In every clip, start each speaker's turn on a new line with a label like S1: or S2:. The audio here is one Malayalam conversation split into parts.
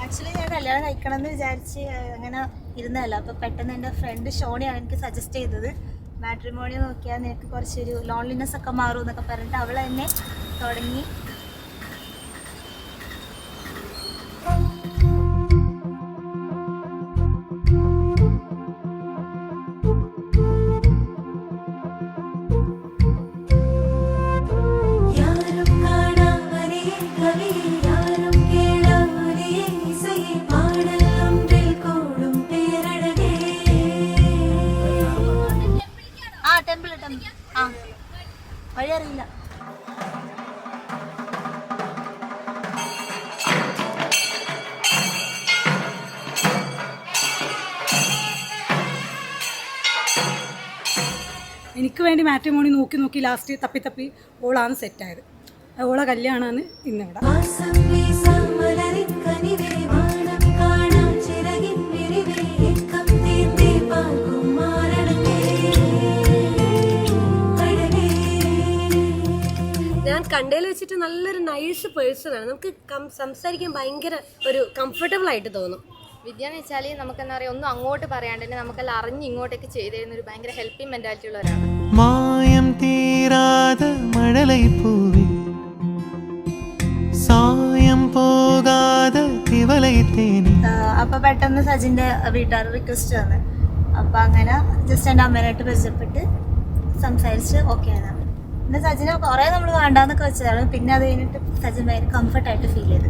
S1: ആക്ച്വലി ഞാൻ കല്യാണം കഴിക്കണം എന്ന് വിചാരിച്ച് അങ്ങനെ ഇരുന്നതല്ല. അപ്പോൾ പെട്ടെന്ന് എൻ്റെ ഫ്രണ്ട് ഷോണിയാണ് എനിക്ക് സജസ്റ്റ് ചെയ്തത്. മാട്രിമോണി നോക്കിയാൽ നിനക്ക് കുറച്ചൊരു ലോൺലിനെസ് ഒക്കെ മാറും എന്നൊക്കെ പറഞ്ഞിട്ട് അവൾ തന്നെ തുടങ്ങി. വഴി അറിയില്ല.
S2: എനിക്ക് വേണ്ടി മാട്രിമോണി നോക്കി നോക്കി ലാസ്റ്റ് തപ്പി ഓളാണ് സെറ്റായത്. ഓളെ കല്യാണമാണ് ഇന്നിവിടെ.
S3: ഞാൻ കണ്ടതിൽ വെച്ചിട്ട് നല്ലൊരു നൈസ് പേഴ്സണാണ്. നമുക്ക് സംസാരിക്കാൻ ഭയങ്കര ഒരു കംഫർട്ടബിൾ ആയിട്ട് തോന്നും.
S4: വിദ്യ എന്ന് വെച്ചാൽ നമുക്ക് എന്താ പറയുക, ഒന്നും അങ്ങോട്ട് പറയാണ്ട് തന്നെ നമുക്കെല്ലാം അറിഞ്ഞ് ഇങ്ങോട്ടേക്ക് ചെയ്തു തരുന്ന ഒരു ഭയങ്കര ഹെൽപ്പിംഗ് മെന്റാലിറ്റി ഉള്ള ഒരാളാണ്.
S5: മായം തീരാത മഴലൈ പൂവി സായം പോകാതെ തിവലൈ തേനി.
S1: അപ്പോൾ പെട്ടെന്ന് സജിൻ്റെ വീട്ടുകാർ റിക്വസ്റ്റ് വന്ന്. അപ്പോൾ അങ്ങനെ ജസ്റ്റ് എൻ്റെ അമ്മേനായിട്ട് പരിചയപ്പെട്ട് സംസാരിച്ച് ഓക്കെ ആയതാണ്. പിന്നെ സജിനെ കുറേ നമ്മൾ വേണ്ടാന്നൊക്കെ വെച്ചതാണ്. പിന്നെ അത് കഴിഞ്ഞിട്ട് സജിൻ ഭയങ്കര കംഫർട്ടായിട്ട് ഫീൽ ചെയ്ത്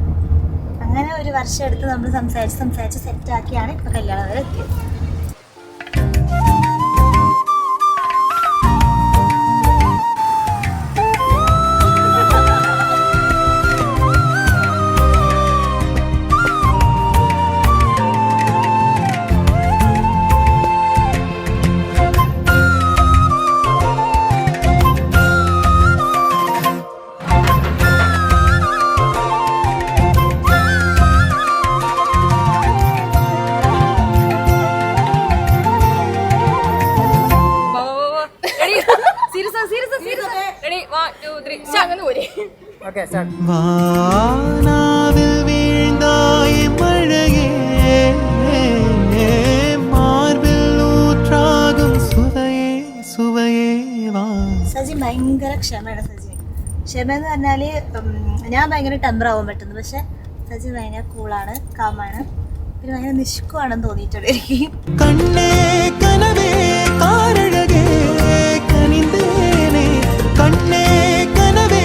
S1: അങ്ങനെ ഒരു വർഷം എടുത്ത് നമ്മൾ സംസാരിച്ച് സെറ്റാക്കിയാണ് ഇപ്പോൾ കല്യാണം വരെ എത്തിയത്.
S5: വാനാവിൽ വീഴ്ந்தாய் മഴയേ മാർബിൽ ഊറ്റാകും സുവയേ വാ.
S1: സജിൻ ഭയങ്കര ക്ഷമയാണ്. ക്ഷമ എന്ന് പറഞ്ഞാൽ ഞാൻ ഭയങ്കര ടെമ്പർ ആവാൻ പറ്റുന്നു. പക്ഷെ സജിൻ ഭയങ്കര കൂളാണ്, കാമാണ്, പിന്നെ ഭയങ്കര നിഷ്കുവാണെന്ന് തോന്നിയിട്ടുണ്ട് എനിക്ക്.
S5: കണ്ണേ കനവേ കാരഴകേ കനിന്തേനേ കണ്ണേ കനവേ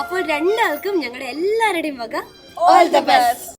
S3: അപ്പോൾ രണ്ടാൾക്കും ഞങ്ങളുടെ എല്ലാവരുടെയും വക ഓൾ ദ ബെസ്റ്റ്.